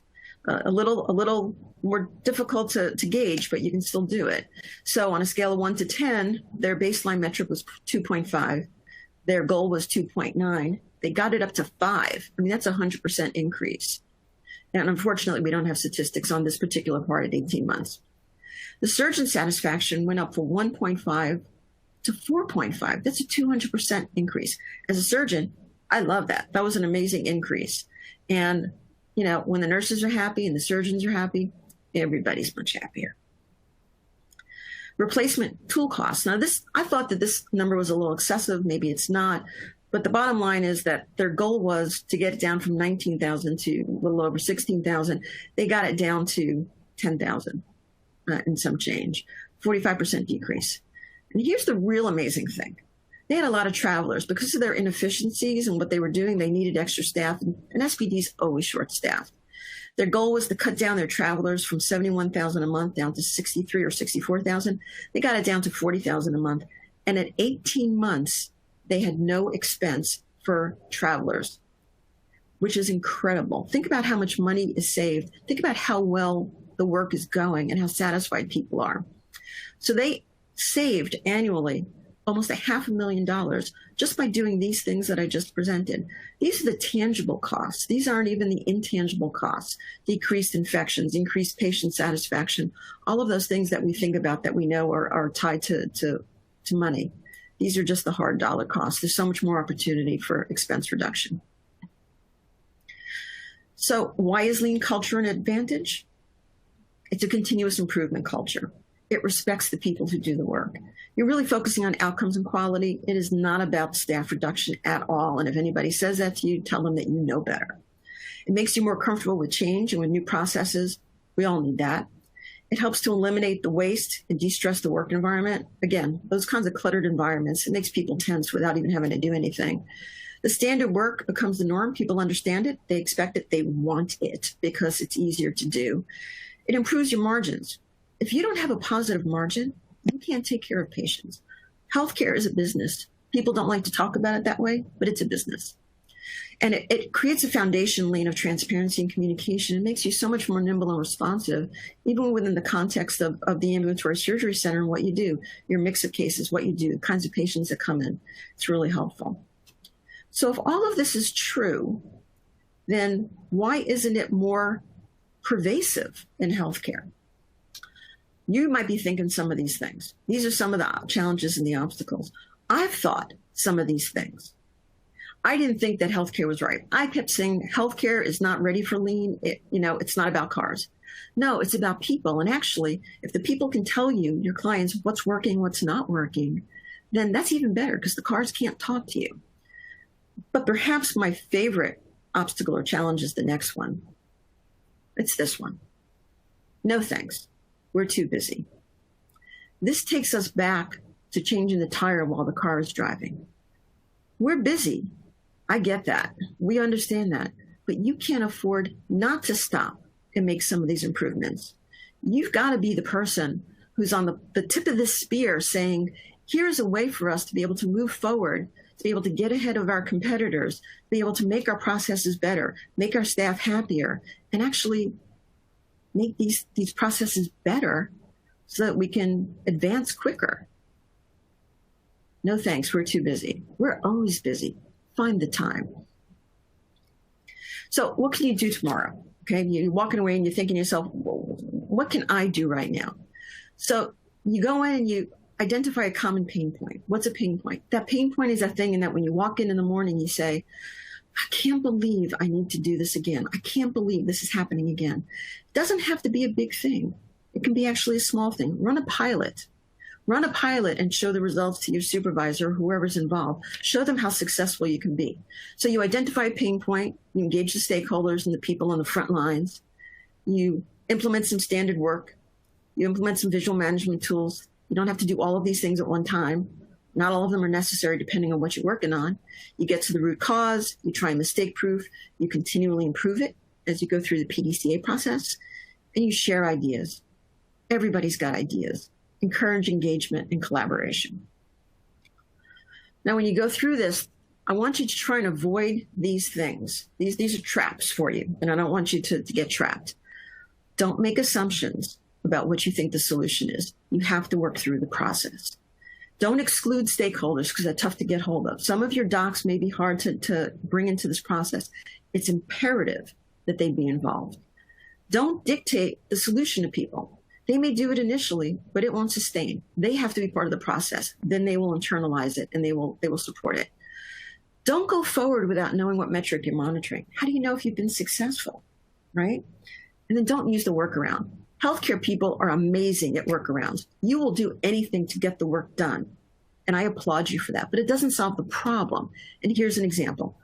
A little more difficult to gauge, but you can still do it. So on a scale of 1 to 10, their baseline metric was 2.5. Their goal was 2.9. They got it up to 5. I mean, that's a 100% increase. And unfortunately, we don't have statistics on this particular part at 18 months. The surgeon satisfaction went up from 1.5 to 4.5. That's a 200% increase. As a surgeon, I love that. That was an amazing increase. And, when the nurses are happy and the surgeons are happy, everybody's much happier. Replacement tool costs. Now, I thought that this number was a little excessive. Maybe it's not. But the bottom line is that their goal was to get it down from 19,000 to a little over 16,000. They got it down to 10,000 and some change, 45% decrease. And here's the real amazing thing. They had a lot of travelers. Because of their inefficiencies and what they were doing, they needed extra staff, and SPD's always short-staffed. Their goal was to cut down their travelers from 71,000 a month down to 63 or 64,000. They got it down to 40,000 a month. And at 18 months, they had no expense for travelers, which is incredible. Think about how much money is saved. Think about how well the work is going and how satisfied people are. So they saved annually almost $500,000 just by doing these things that I just presented. These are the tangible costs. These aren't even the intangible costs. Decreased infections, increased patient satisfaction, all of those things that we think about that we know are tied to money. These are just the hard dollar costs. There's so much more opportunity for expense reduction. So why is lean culture an advantage? It's a continuous improvement culture. It respects the people who do the work. You're really focusing on outcomes and quality. It is not about staff reduction at all. And if anybody says that to you, tell them that you know better. It makes you more comfortable with change and with new processes. We all need that. It helps to eliminate the waste and de-stress the work environment. Again, those kinds of cluttered environments, it makes people tense without even having to do anything. The standard work becomes the norm. People understand it. They expect it. They want it because it's easier to do. It improves your margins. If you don't have a positive margin, you can't take care of patients. Healthcare is a business. People don't like to talk about it that way, but it's a business. And it creates a foundation lane of transparency and communication. It makes you so much more nimble and responsive, even within the context of the ambulatory surgery center and what you do, your mix of cases, what you do, the kinds of patients that come in. It's really helpful. So if all of this is true, then why isn't it more pervasive in healthcare? You might be thinking some of these things. These are some of the challenges and the obstacles. I've thought some of these things. I didn't think that healthcare was right. I kept saying healthcare is not ready for lean. It's not about cars. No, it's about people. And actually, if the people can tell you, your clients, what's working, what's not working, then that's even better because the cars can't talk to you. But perhaps my favorite obstacle or challenge is the next one. It's this one. No thanks. We're too busy. This takes us back to changing the tire while the car is driving. We're busy. I get that. We understand that. But you can't afford not to stop and make some of these improvements. You've got to be the person who's on the tip of this spear saying, here's a way for us to be able to move forward, to be able to get ahead of our competitors, be able to make our processes better, make our staff happier, and actually make these processes better so that we can advance quicker. No thanks, we're too busy. We're always busy. Find the time. So what can you do tomorrow? Okay, you're walking away and you're thinking to yourself, well, what can I do right now? So you go in and you identify a common pain point. What's a pain point? That pain point is that thing in that when you walk in the morning, you say, I can't believe I need to do this again. I can't believe this is happening again. It doesn't have to be a big thing. It can be actually a small thing. Run a pilot. Run a pilot and show the results to your supervisor, whoever's involved. Show them how successful you can be. So you identify a pain point, you engage the stakeholders and the people on the front lines, you implement some standard work, you implement some visual management tools. You don't have to do all of these things at one time. Not all of them are necessary depending on what you're working on. You get to the root cause, you try mistake proof, you continually improve it as you go through the PDCA process, and you share ideas. Everybody's got ideas. Encourage engagement and collaboration. Now, when you go through this, I want you to try and avoid these things. These are traps for you, and I don't want you to get trapped. Don't make assumptions about what you think the solution is. You have to work through the process. Don't exclude stakeholders because they're tough to get hold of. Some of your docs may be hard to bring into this process. It's imperative that they be involved. Don't dictate the solution to people. They may do it initially, but it won't sustain. They have to be part of the process. Then they will internalize it and they will support it. Don't go forward without knowing what metric you're monitoring. How do you know if you've been successful, right? And then don't use the workaround. Healthcare people are amazing at workarounds. You will do anything to get the work done. And I applaud you for that, but it doesn't solve the problem. And here's an example.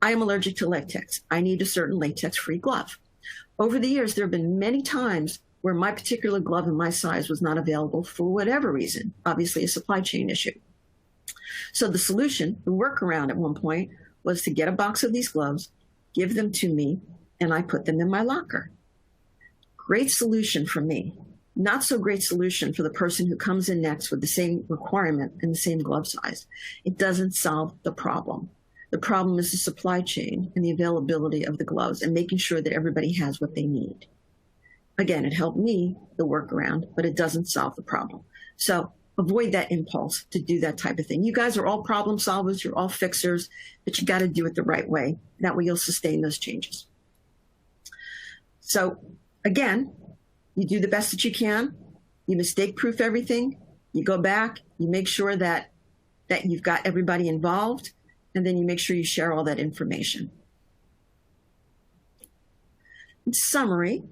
I am allergic to latex. I need a certain latex-free glove. Over the years, there have been many times where my particular glove in my size was not available for whatever reason, obviously a supply chain issue. So the solution, the workaround at one point, was to get a box of these gloves, give them to me, and I put them in my locker. Great solution for me. Not so great solution for the person who comes in next with the same requirement and the same glove size. It doesn't solve the problem. The problem is the supply chain and the availability of the gloves and making sure that everybody has what they need. Again, it helped me, the workaround, but it doesn't solve the problem. So avoid that impulse to do that type of thing. You guys are all problem solvers, you're all fixers, but you got to do it the right way. That way you'll sustain those changes. So again, you do the best that you can, you mistake-proof everything, you go back, you make sure that you've got everybody involved, and then you make sure you share all that information. In summary,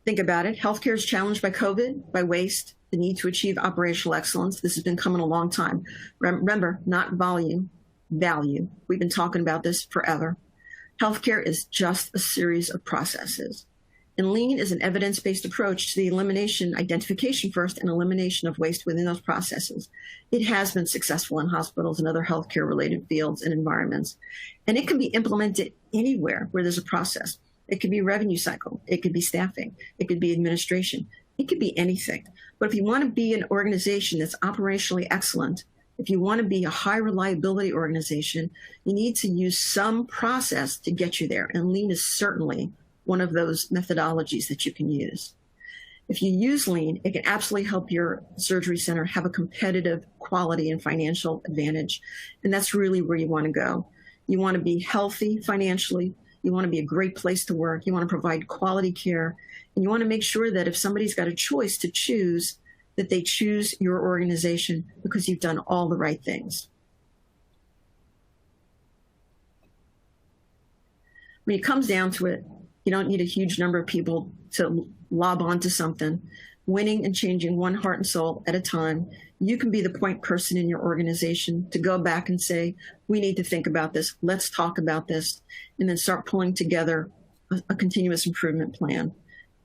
think about it. Healthcare is challenged by COVID, by waste, the need to achieve operational excellence. This has been coming a long time. Remember, not volume, value. We've been talking about this forever. Healthcare is just a series of processes. And lean is an evidence-based approach to the elimination, identification first, and elimination of waste within those processes. It has been successful in hospitals and other healthcare-related fields and environments. And it can be implemented anywhere where there's a process. It could be revenue cycle. It could be staffing. It could be administration. It could be anything. But if you want to be an organization that's operationally excellent, if you want to be a high reliability organization, you need to use some process to get you there. And lean is certainly one of those methodologies that you can use. If you use lean, it can absolutely help your surgery center have a competitive quality and financial advantage. And that's really where you want to go. You want to be healthy financially. You want to be a great place to work. You want to provide quality care. And you want to make sure that if somebody's got a choice to choose, that they choose your organization because you've done all the right things. When it comes down to it, you don't need a huge number of people to lob onto something. Winning and changing one heart and soul at a time, you can be the point person in your organization to go back and say, we need to think about this. Let's talk about this. And then start pulling together a continuous improvement plan.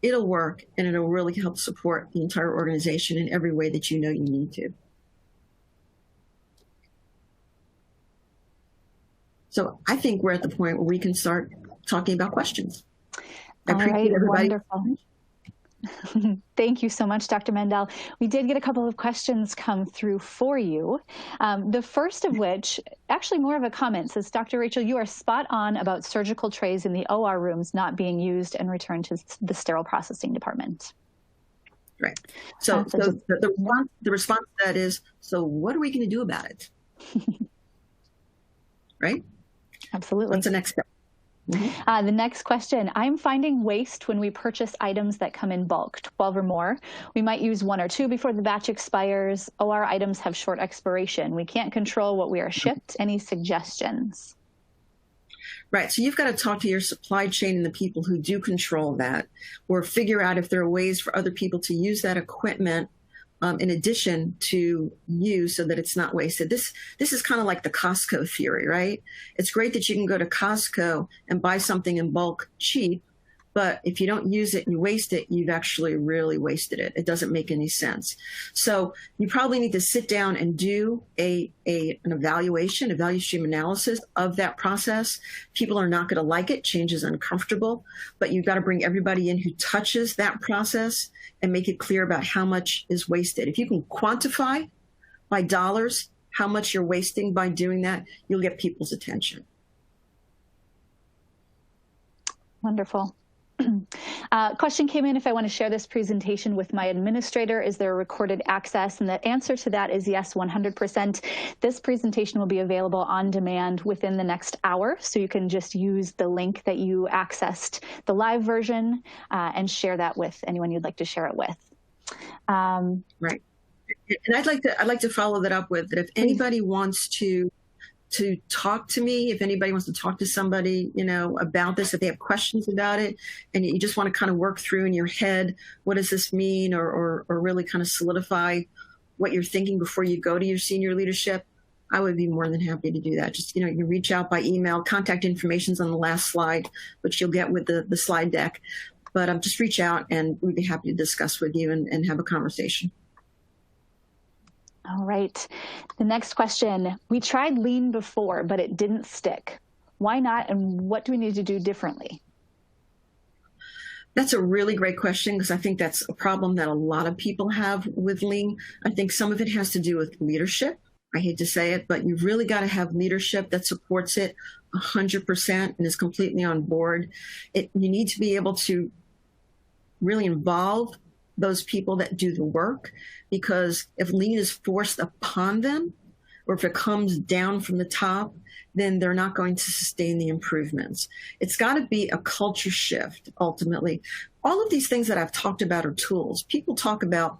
It'll work, and it'll really help support the entire organization in every way that you know you need to. So I think we're at the point where we can start talking about questions. All right, wonderful. Thank you so much, Dr. Mandel. We did get a couple of questions come through for you. The first of which, actually more of a comment, says, Dr. Rachel, you are spot on about surgical trays in the OR rooms not being used and returned to the sterile processing department. Right. So the response to that is, so what are we going to do about it? Right? Absolutely. What's the next step? Mm-hmm. The next question, I'm finding waste when we purchase items that come in bulk, 12 or more. We might use 1 or 2 before the batch expires. OR items have short expiration. We can't control what we are shipped. Any suggestions? Right. So you've got to talk to your supply chain and the people who do control that, or figure out if there are ways for other people to use that equipment in addition to you, so that it's not wasted. This is kind of like the Costco theory, right? It's great that you can go to Costco and buy something in bulk cheap, but if you don't use it and you waste it, you've actually really wasted it. It doesn't make any sense. So you probably need to sit down and do an evaluation, a value stream analysis of that process. People are not going to like it. Change is uncomfortable, but you've got to bring everybody in who touches that process and make it clear about how much is wasted. If you can quantify by dollars how much you're wasting by doing that, you'll get people's attention. Wonderful. Question came in if I want to share this presentation with my administrator. Is there a recorded access? And the answer to that is yes, 100%. This presentation will be available on demand within the next hour. So you can just use the link that you accessed the live version and share that with anyone you'd like to share it with. Right. And I'd like to follow that up with that. If anybody wants to talk to me, if anybody wants to talk to somebody, about this, if they have questions about it, and you just want to kind of work through in your head, what does this mean, or really kind of solidify what you're thinking before you go to your senior leadership, I would be more than happy to do that. Just, you can reach out by email. Contact information's on the last slide, which you'll get with the slide deck. But just reach out and we'd be happy to discuss with you and have a conversation. All right. The next question. We tried lean before, but it didn't stick. Why not? And what do we need to do differently? That's a really great question, because I think that's a problem that a lot of people have with lean. I think some of it has to do with leadership. I hate to say it, but you've really got to have leadership that supports it 100% and is completely on board. You need to be able to really involve those people that do the work, because if lean is forced upon them, or if it comes down from the top, then they're not going to sustain the improvements. It's got to be a culture shift, ultimately. All of these things that I've talked about are tools. People talk about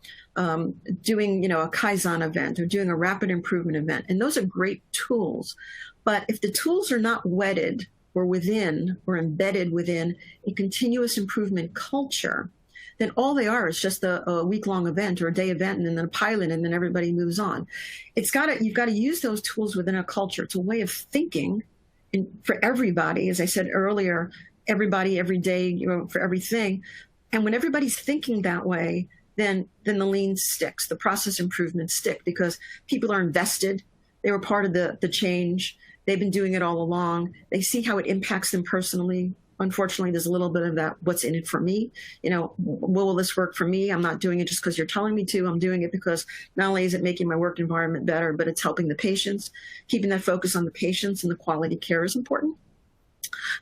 doing, a Kaizen event or doing a rapid improvement event, and those are great tools. But if the tools are not wedded or embedded within a continuous improvement culture, then all they are is just a week-long event or a day event, and then a pilot, and then everybody moves on. You've got to use those tools within a culture. It's a way of thinking, and for everybody, as I said earlier, everybody, every day, for everything. And when everybody's thinking that way, then the lean sticks, the process improvements stick, because people are invested. They were part of the change. They've been doing it all along. They see how it impacts them personally. Unfortunately, there's a little bit of that, what's in it for me? Will this work for me? I'm not doing it just because you're telling me to. I'm doing it because not only is it making my work environment better, but it's helping the patients. Keeping that focus on the patients and the quality care is important.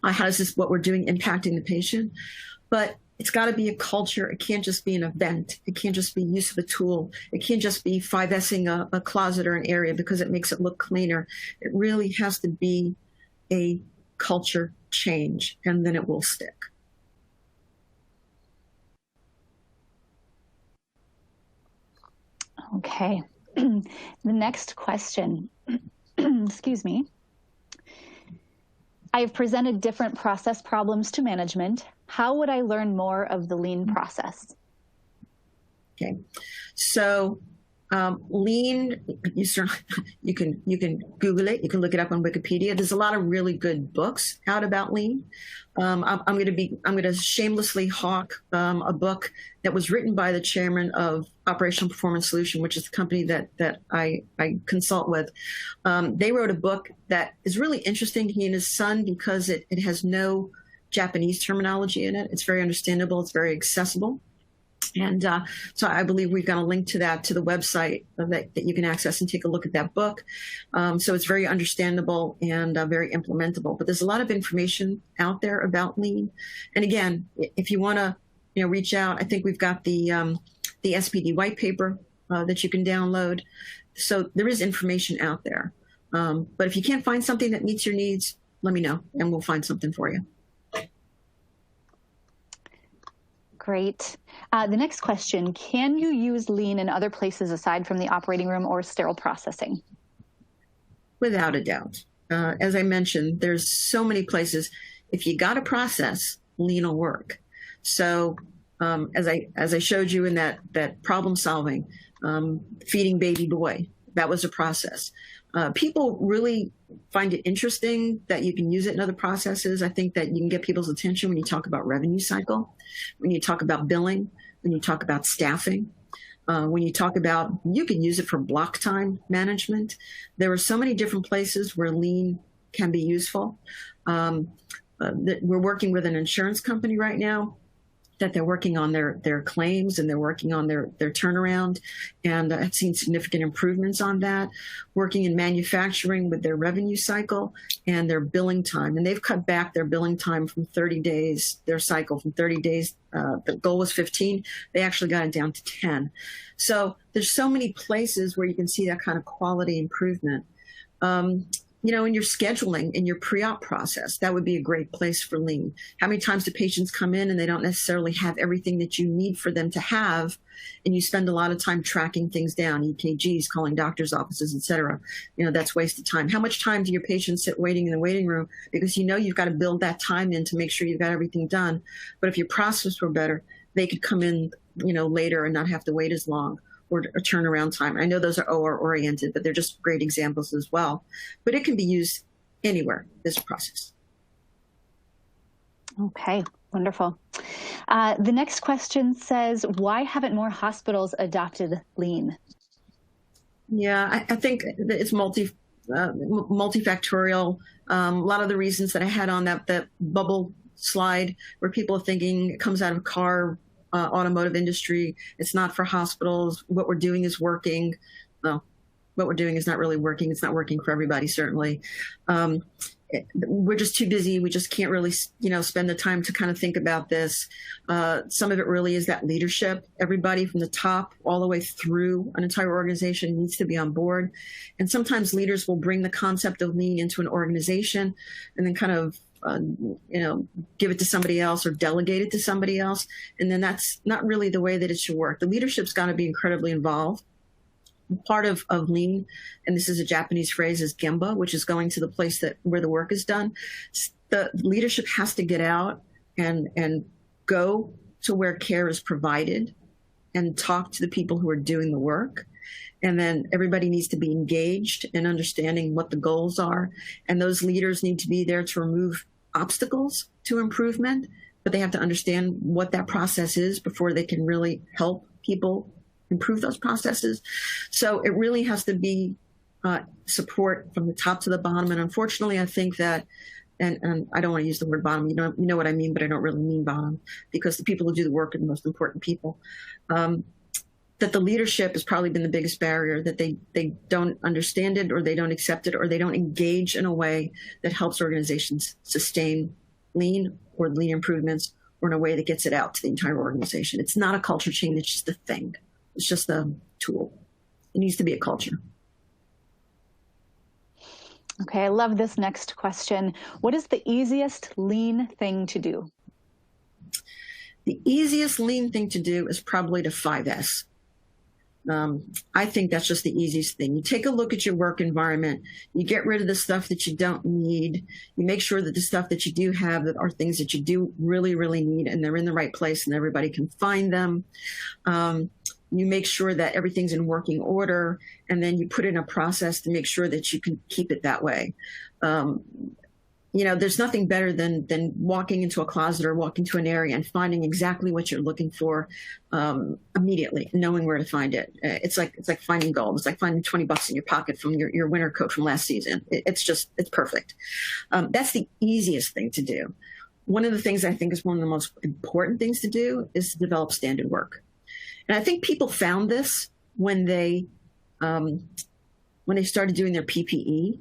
How is what we're doing impacting the patient? But it's got to be a culture. It can't just be an event. It can't just be use of a tool. It can't just be 5S'ing a closet or an area because it makes it look cleaner. It really has to be a culture change, and then it will stick. Okay. The next question, excuse me. I have presented different process problems to management. How would I learn more of the lean process? Okay. So Lean, you can Google it. You can look it up on Wikipedia. There's a lot of really good books out about lean. I'm going to shamelessly hawk a book that was written by the chairman of Operational Performance Solution, which is the company that I consult with. They wrote a book that is really interesting, he and his son, because it has no Japanese terminology in it. It's very understandable. It's very accessible. And so I believe we've got a link to that, to the website that you can access and take a look at that book. So it's very understandable and very implementable. But there's a lot of information out there about lean. And again, if you want to reach out, I think we've got the SPD white paper that you can download. So there is information out there. But if you can't find something that meets your needs, let me know and we'll find something for you. Great. The next question, can you use lean in other places aside from the operating room or sterile processing? Without a doubt. As I mentioned, there's so many places. If you got a process, lean will work. So as I showed you in that problem solving, feeding baby boy, that was a process. People really find it interesting that you can use it in other processes. I think that you can get people's attention when you talk about revenue cycle, when you talk about billing, when you talk about staffing, when you talk about, you can use it for block time management. There are so many different places where lean can be useful. We're working with an insurance company right now that they're working on their claims and they're working on their turnaround. And I've seen significant improvements on that. Working in manufacturing with their revenue cycle and their billing time. And they've cut back their billing time from 30 days, their cycle from 30 days. The goal was 15. They actually got it down to 10. So there's so many places where you can see that kind of quality improvement. In your scheduling, in your pre-op process, that would be a great place for lean. How many times do patients come in and they don't necessarily have everything that you need for them to have, and you spend a lot of time tracking things down, EKGs, calling doctors' offices, et cetera. That's wasted time. How much time do your patients sit waiting in the waiting room? Because you've got to build that time in to make sure you've got everything done. But if your process were better, they could come in, later and not have to wait as long. Or turnaround time. I know those are OR oriented, but they're just great examples as well. But it can be used anywhere, this process. Okay, wonderful. The next question says, why haven't more hospitals adopted lean? Yeah, I think it's multifactorial. A lot of the reasons that I had on that bubble slide where people are thinking it comes out of car automotive industry. It's not for hospitals. What we're doing is working. Well, what we're doing is not really working. It's not working for everybody, certainly. We're just too busy. We just can't really, spend the time to kind of think about this. Some of it really is that leadership. Everybody from the top all the way through an entire organization needs to be on board. And sometimes leaders will bring the concept of lean into an organization and then kind of give it to somebody else or delegate it to somebody else. And then that's not really the way that it should work. The leadership's got to be incredibly involved. Part of lean, and this is a Japanese phrase, is gemba, which is going to the place where the work is done. The leadership has to get out and go to where care is provided and talk to the people who are doing the work. And then everybody needs to be engaged in understanding what the goals are. And those leaders need to be there to remove obstacles to improvement, but they have to understand what that process is before they can really help people improve those processes. So it really has to be support from the top to the bottom. And unfortunately, I think that, and I don't want to use the word bottom, you know what I mean, but I don't really mean bottom, because the people who do the work are the most important people. That the leadership has probably been the biggest barrier, that they don't understand it, or they don't accept it, or they don't engage in a way that helps organizations sustain lean or lean improvements, or in a way that gets it out to the entire organization. It's not a culture change, it's just a thing. It's just a tool. It needs to be a culture. Okay, I love this next question. What is the easiest lean thing to do? The easiest lean thing to do is probably to 5S. I think that's just the easiest thing. You take a look at your work environment. You get rid of the stuff that you don't need. You make sure that the stuff that you do have that are things that you do really, really need, and they're in the right place and everybody can find them. you make sure that everything's in working order, and then you put in a process to make sure that you can keep it that way. There's nothing better than walking into a closet or walking to an area and finding exactly what you're looking for immediately, knowing where to find it. It's like finding gold. It's like finding $20 in your pocket from your winter coat from last season. It's perfect. That's the easiest thing to do. One of the things I think is one of the most important things to do is to develop standard work. And I think people found this when they started doing their PPE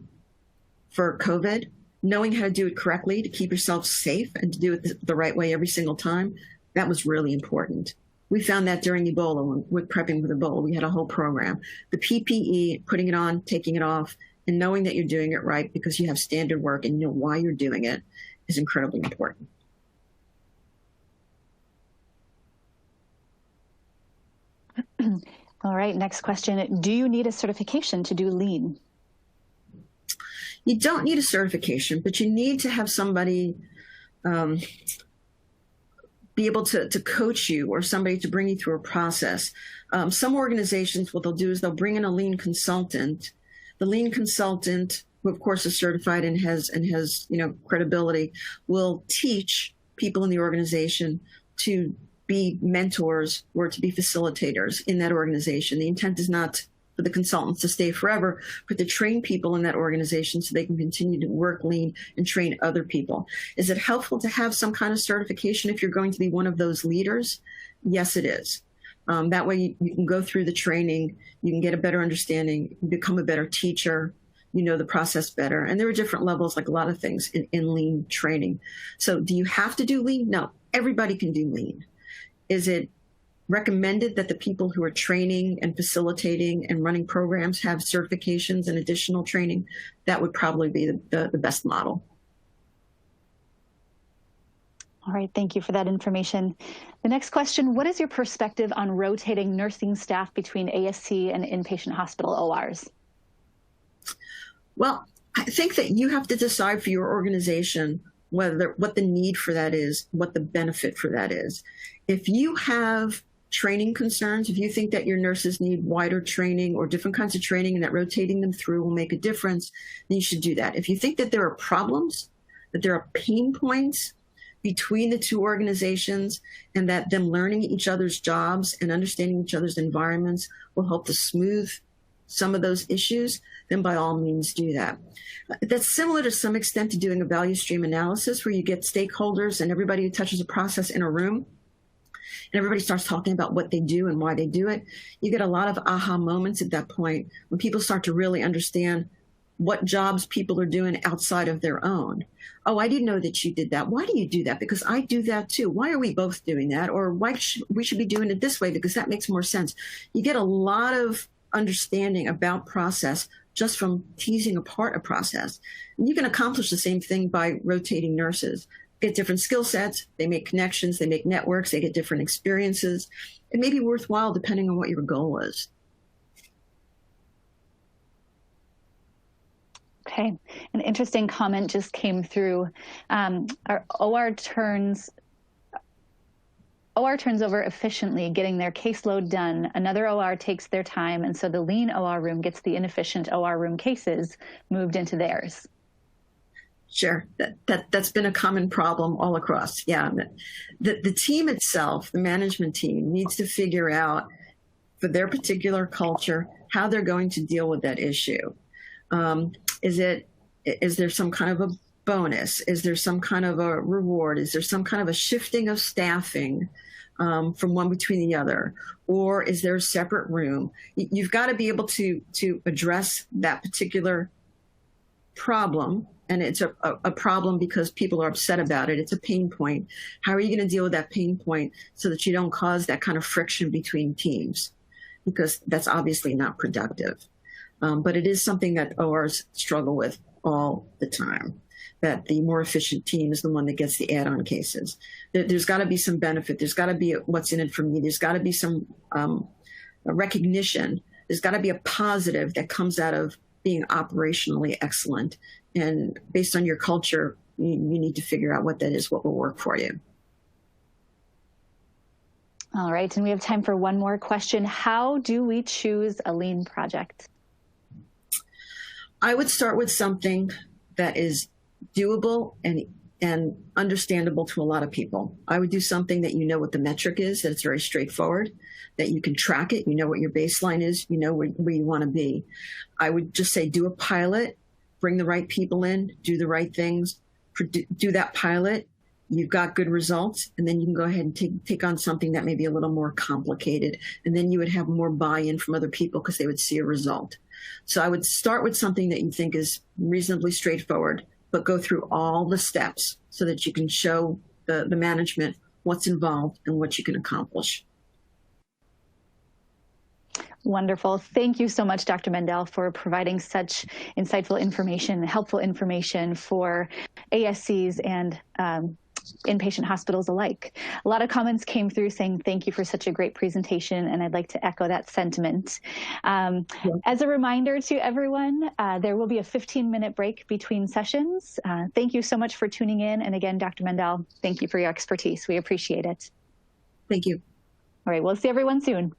for COVID. Knowing how to do it correctly to keep yourself safe and to do it the right way every single time, that was really important. We found that during Ebola, when with prepping with Ebola, we had a whole program. The PPE, putting it on, taking it off, and knowing that you're doing it right because you have standard work and you know why you're doing it is incredibly important. All right, next question. Do you need a certification to do lean? You don't need a certification, but you need to have somebody be able to coach you or somebody to bring you through a process. Some organizations, what they'll do is they'll bring in a lean consultant. The lean consultant, who of course is certified and has credibility, will teach people in the organization to be mentors or to be facilitators in that organization. The intent is not for the consultants to stay forever, but to train people in that organization so they can continue to work lean and train other people. Is it helpful to have some kind of certification if you're going to be one of those leaders? Yes, it is. That way you can go through the training, you can get a better understanding, become a better teacher, you know the process better. And there are different levels, like a lot of things in lean training. So do you have to do lean? No, everybody can do lean. Is it recommended that the people who are training and facilitating and running programs have certifications and additional training? That would probably be the best model. All right, thank you for that information. The next question, what is your perspective on rotating nursing staff between ASC and inpatient hospital ORs? Well, I think that you have to decide for your organization what the need for that is, what the benefit for that is. If you have training concerns, if you think that your nurses need wider training or different kinds of training and that rotating them through will make a difference, then you should do that. If you think that there are problems, that there are pain points between the two organizations and that them learning each other's jobs and understanding each other's environments will help to smooth some of those issues, then by all means do that. That's similar to some extent to doing a value stream analysis where you get stakeholders and everybody who touches a process in a room and everybody starts talking about what they do and why they do it. You get a lot of aha moments at that point when people start to really understand what jobs people are doing outside of their own. Oh, I didn't know that you did that. Why do you do that? Because I do that too. Why are we both doing that? Or why we should be doing it this way because that makes more sense. You get a lot of understanding about process just from teasing apart a process. And you can accomplish the same thing by rotating nurses. Get different skill sets, they make connections, they make networks, they get different experiences. It may be worthwhile depending on what your goal is. Okay, an interesting comment just came through. Our OR turns over efficiently, getting their caseload done. Another OR takes their time, and so the lean OR room gets the inefficient OR room cases moved into theirs. Sure, that's been a common problem all across. Yeah, the team itself, the management team, needs to figure out for their particular culture how they're going to deal with that issue. Is there some kind of a bonus? Is there some kind of a reward? Is there some kind of a shifting of staffing from one between the other? Or is there a separate room? You've got to be able to address that particular problem. And it's a problem because people are upset about it. It's a pain point. How are you going to deal with that pain point so that you don't cause that kind of friction between teams? Because that's obviously not productive. But it is something that ORs struggle with all the time, that the more efficient team is the one that gets the add-on cases. There's got to be some benefit. There's got to be what's in it for me. There's got to be some recognition. There's got to be a positive that comes out of being operationally excellent. And based on your culture, you need to figure out what that is, what will work for you. All right, and we have time for one more question. How do we choose a lean project? I would start with something that is doable and understandable to a lot of people. I would do something that you know what the metric is, that it's very straightforward, that you can track it, you know what your baseline is, you know where you want to be. I would just say do a pilot, bring the right people in, do the right things, do that pilot. You've got good results, and then you can go ahead and take on something that may be a little more complicated. And then you would have more buy-in from other people because they would see a result. So I would start with something that you think is reasonably straightforward, but go through all the steps so that you can show the management what's involved and what you can accomplish. Wonderful. Thank you so much, Dr. Mandel, for providing such insightful information, helpful information for ASCs and inpatient hospitals alike. A lot of comments came through saying thank you for such a great presentation, and I'd like to echo that sentiment. As a reminder to everyone, there will be a 15-minute break between sessions. Thank you so much for tuning in, and again, Dr. Mandel, thank you for your expertise. We appreciate it. Thank you. All right, we'll see everyone soon.